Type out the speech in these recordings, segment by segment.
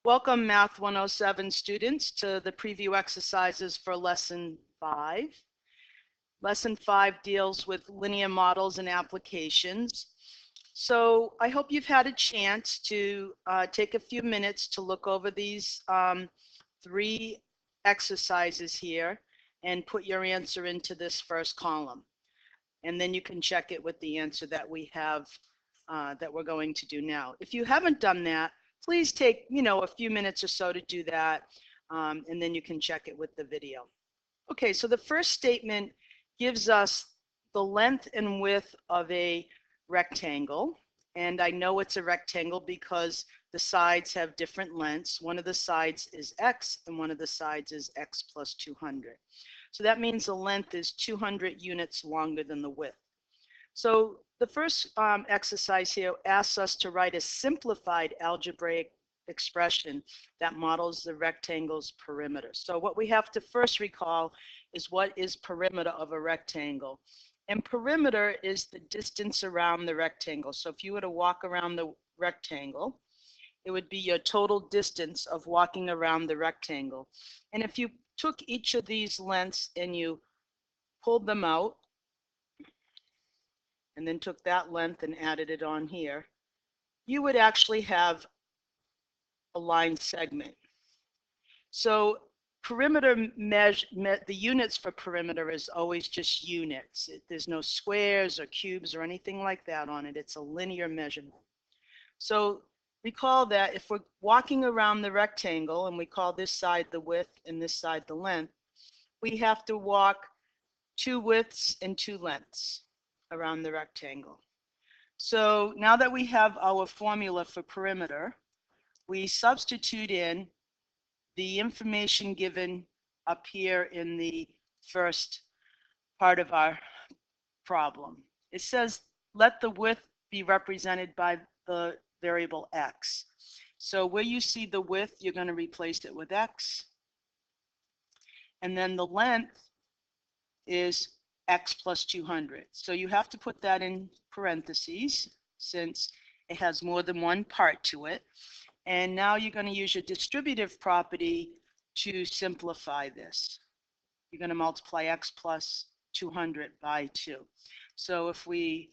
Welcome, Math 107 students, to the preview exercises for Lesson 5. Lesson 5 deals with linear models and applications. So I hope you've had a chance to take a few minutes to look over these 3 exercises here and put your answer into this first column. And then you can check it with the answer that we have that we're going to do now. If you haven't done that, please take, a few minutes or so to do that, and then you can check it with the video. Okay, so the first statement gives us the length and width of a rectangle. And I know it's a rectangle because the sides have different lengths. One of the sides is x, and one of the sides is x plus 200. So that means the length is 200 units longer than the width. So the first exercise here asks us to write a simplified algebraic expression that models the rectangle's perimeter. So what we have to first recall is what is perimeter of a rectangle. And perimeter is the distance around the rectangle. So if you were to walk around the rectangle, it would be your total distance of walking around the rectangle. And if you took each of these lengths and you pulled them out, and then took that length and added it on here, you would actually have a line segment. So perimeter the units for perimeter is always just units. There's no squares or cubes or anything like that on it. It's a linear measurement. So recall that if we're walking around the rectangle and we call this side the width and this side the length, we have to walk 2 widths and 2 lengths around the rectangle. So now that we have our formula for perimeter, we substitute in the information given up here in the first part of our problem. It says, let the width be represented by the variable x. So where you see the width, you're going to replace it with x. And then the length is x plus 200. So you have to put that in parentheses since it has more than one part to it. And now you're going to use your distributive property to simplify this. You're going to multiply x plus 200 by 2. So if we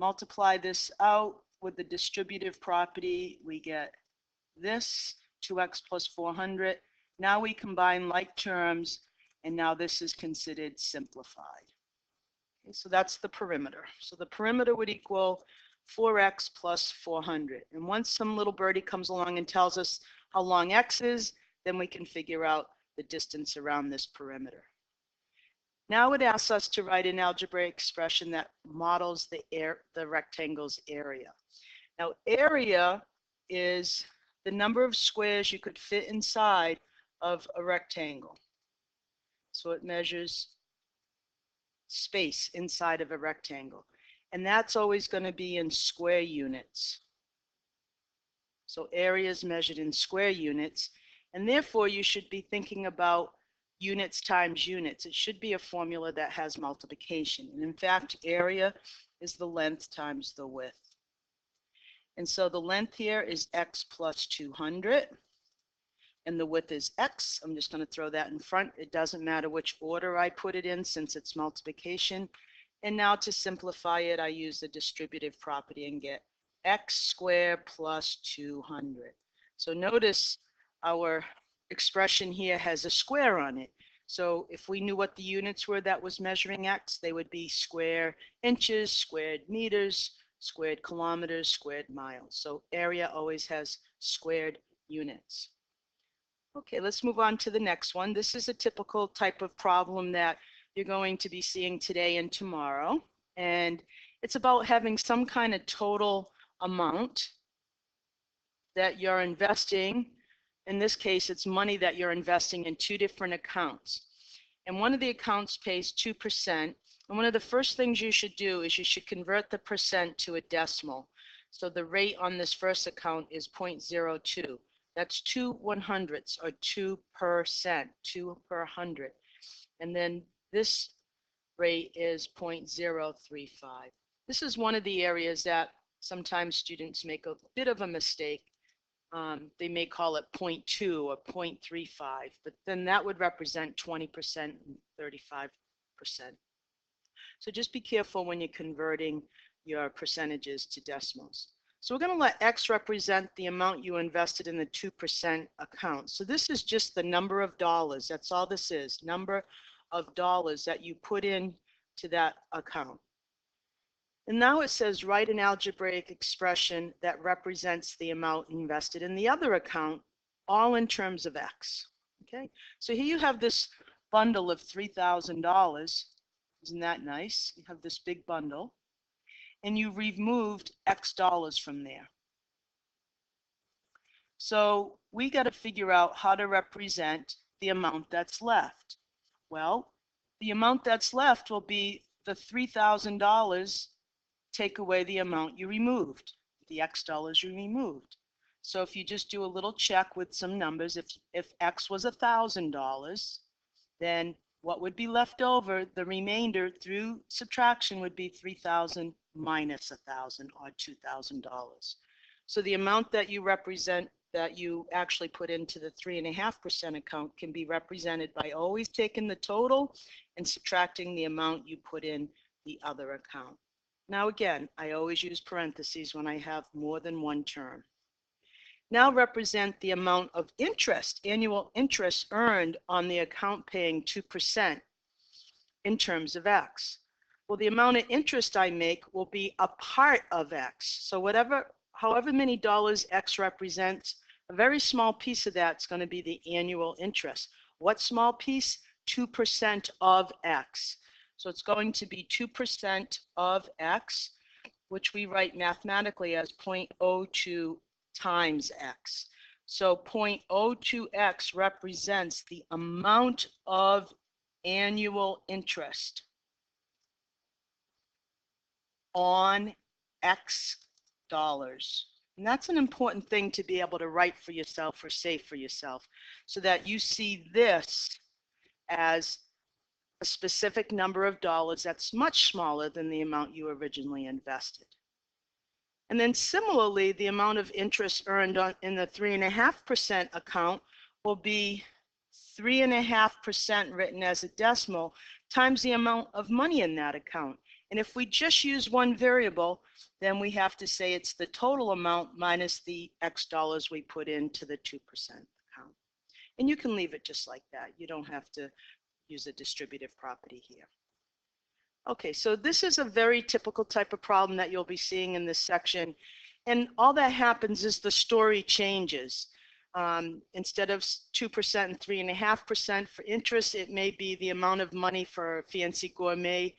multiply this out with the distributive property, we get this, 2x plus 400. Now we combine like terms, and now this is considered simplified. Okay, so that's the perimeter. So the perimeter would equal 4x plus 400. And once some little birdie comes along and tells us how long x is, then we can figure out the distance around this perimeter. Now it asks us to write an algebraic expression that models the rectangle's area. Now area is the number of squares you could fit inside of a rectangle. So it measures space inside of a rectangle. And that's always going to be in square units. So area is measured in square units. And therefore, you should be thinking about units times units. It should be a formula that has multiplication. And in fact, area is the length times the width. And so the length here is x plus 200. And the width is x. I'm just going to throw that in front. It doesn't matter which order I put it in since it's multiplication. And now to simplify it, I use the distributive property and get x squared plus 200. So notice our expression here has a square on it. So if we knew what the units were that was measuring x, they would be square inches, squared meters, squared kilometers, squared miles. So area always has squared units. Okay, let's move on to the next one. This is a typical type of problem that you're going to be seeing today and tomorrow. And it's about having some kind of total amount that you're investing. In this case, it's money that you're investing in 2 different accounts. And one of the accounts pays 2%. And one of the first things you should do is you should convert the percent to a decimal. So the rate on this first account is 0.02. That's 2 100ths or 2%, 2 per 100. And then this rate is 0.035. This is one of the areas that sometimes students make a bit of a mistake. They may call it 0.2 or 0.35, but then that would represent 20% and 35%. So just be careful when you're converting your percentages to decimals. So we're going to let X represent the amount you invested in the 2% account. So this is just the number of dollars. That's all this is, number of dollars that you put in to that account. And now it says write an algebraic expression that represents the amount invested in the other account, all in terms of X. Okay, so here you have this bundle of $3,000. Isn't that nice? You have this big bundle, and you removed X dollars from there. So we got to figure out how to represent the amount that's left. Well, the amount that's left will be the $3,000 take away the amount you removed, the X dollars you removed. So if you just do a little check with some numbers, if X was $1,000, then what would be left over, the remainder through subtraction would be 3,000 minus 1,000 or $2,000. So the amount that you represent, that you actually put into the 3.5% account can be represented by always taking the total and subtracting the amount you put in the other account. Now again, I always use parentheses when I have more than one term. Now represent the amount of interest, annual interest earned on the account paying 2% in terms of X. Well, the amount of interest I make will be a part of X. So however many dollars X represents, a very small piece of that's going to be the annual interest. What small piece? 2% of X. So it's going to be 2% of X, which we write mathematically as 0.02 times X. So 0.02X represents the amount of annual interest on X dollars. And that's an important thing to be able to write for yourself or say for yourself, so that you see this as a specific number of dollars that's much smaller than the amount you originally invested. And then similarly, the amount of interest earned in the 3.5% account will be 3.5% written as a decimal times the amount of money in that account. And if we just use one variable, then we have to say it's the total amount minus the X dollars we put into the 2% account. And you can leave it just like that. You don't have to use a distributive property here. Okay, so this is a very typical type of problem that you'll be seeing in this section. And all that happens is the story changes. Instead of 2% and 3.5% for interest, it may be the amount of money for fancy gourmet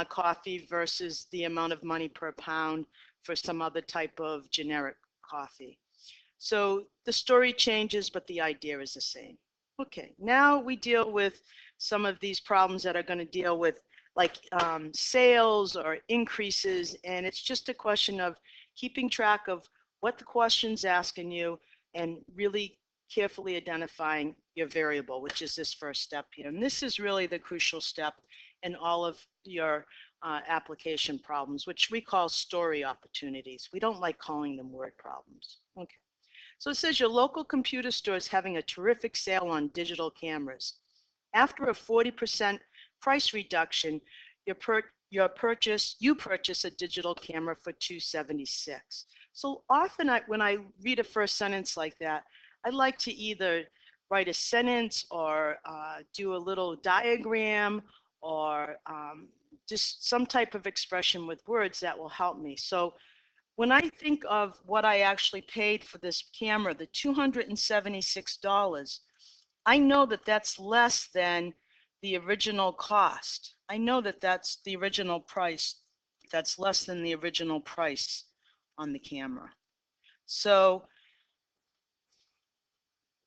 coffee versus the amount of money per pound for some other type of generic coffee. So the story changes, but the idea is the same. Okay, now we deal with some of these problems that are going to deal with like sales or increases, and it's just a question of keeping track of what the question's asking you and really carefully identifying your variable, which is this first step here. And this is really the crucial step in all of your application problems, which we call story opportunities. We don't like calling them word problems. Okay. So it says your local computer store is having a terrific sale on digital cameras. After a 40% price reduction, you purchase a digital camera for $276. So often when I read a first sentence like that, I like to either write a sentence or do a little diagram or just some type of expression with words that will help me. So when I think of what I actually paid for this camera, the $276, I know that that's less than the original cost. I know that that's the original price. That's less than the original price on the camera. So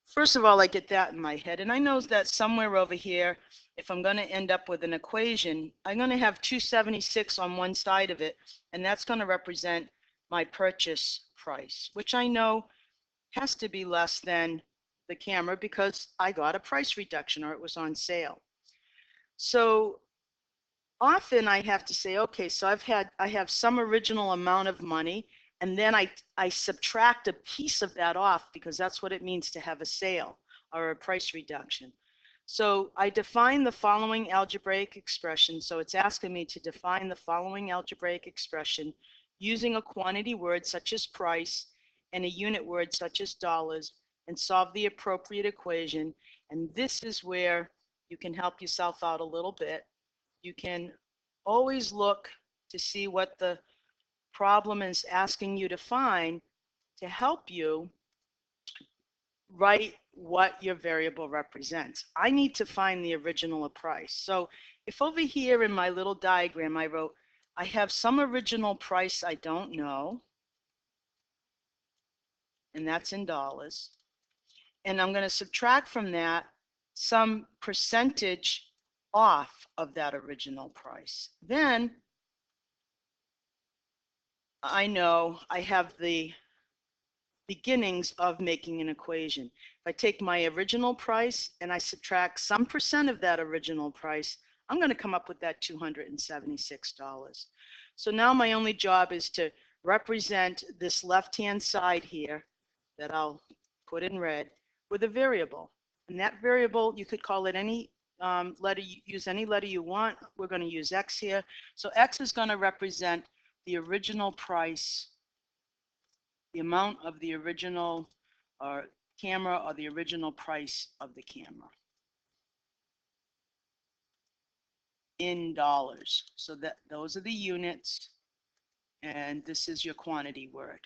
first of all, I get that in my head. And I know that somewhere over here, if I'm going to end up with an equation, I'm going to have 276 on one side of it. And that's going to represent my purchase price, which I know has to be less than the camera because I got a price reduction or it was on sale. So often I have to say, okay, so I have some original amount of money And then I subtract a piece of that off because that's what it means to have a sale or a price reduction. So I define the following algebraic expression. So it's asking me to define the following algebraic expression using a quantity word such as price and a unit word such as dollars, and solve the appropriate equation. And this is where you can help yourself out a little bit. You can always look to see what the problem is asking you to find to help you write what your variable represents. I need to find the original price. So if over here in my little diagram I wrote, I have some original price I don't know, and that's in dollars, and I'm going to subtract from that some percentage off of that original price. Then I know I have the beginnings of making an equation. If I take my original price and I subtract some percent of that original price, I'm going to come up with that $276. So now my only job is to represent this left-hand side here that I'll put in red with a variable. And that variable, you could call it any letter, use any letter you want. We're going to use X here. So X is going to represent the original price, the amount of the original camera, or the original price of the camera in dollars. So that those are the units, and this is your quantity word.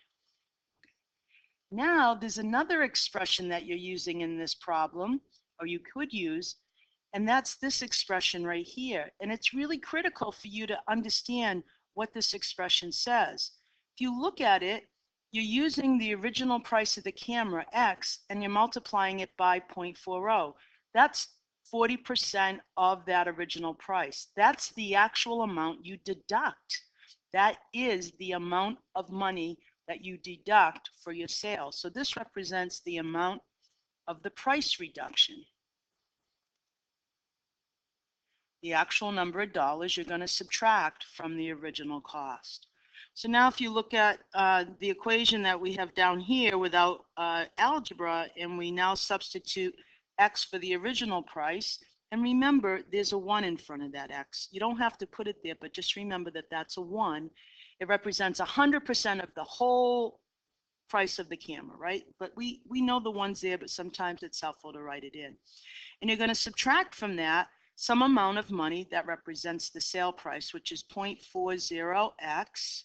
Now there's another expression that you're using in this problem, or you could use, and that's this expression right here. And it's really critical for you to understand what this expression says. If you look at it, you're using the original price of the camera, X, and you're multiplying it by 0.40. That's 40% of that original price. That's the actual amount you deduct. That is the amount of money that you deduct for your sale. So this represents the amount of the price reduction. The actual number of dollars you're going to subtract from the original cost. So now if you look at the equation that we have down here without algebra, and we now substitute X for the original price, and remember there's a 1 in front of that X. You don't have to put it there, but just remember that that's a 1. It represents 100% of the whole price of the camera, right? But we know the one's there, but sometimes it's helpful to write it in. And you're going to subtract from that some amount of money that represents the sale price, which is 0.40x.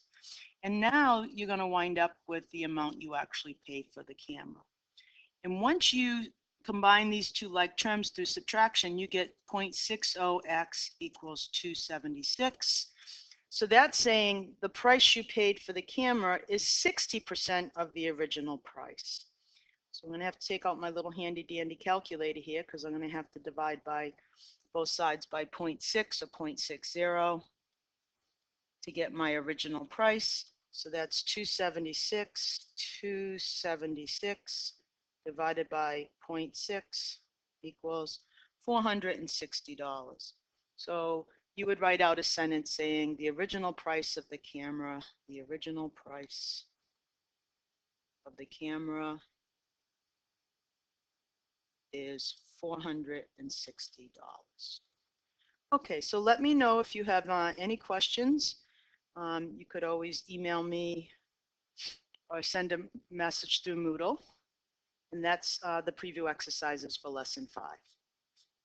And now you're going to wind up with the amount you actually paid for the camera. And once you combine these two like terms through subtraction, you get 0.60x equals 276. So that's saying the price you paid for the camera is 60% of the original price. So I'm going to have to take out my little handy dandy calculator here, because I'm going to have to divide by both sides by 0.6 or 0.60 to get my original price. So that's 276 divided by 0.6 equals $460. So you would write out a sentence saying the original price of the camera, the original price of the camera is $460. Okay, so let me know if you have any questions. You could always email me or send a message through Moodle, and that's the preview exercises for lesson 5.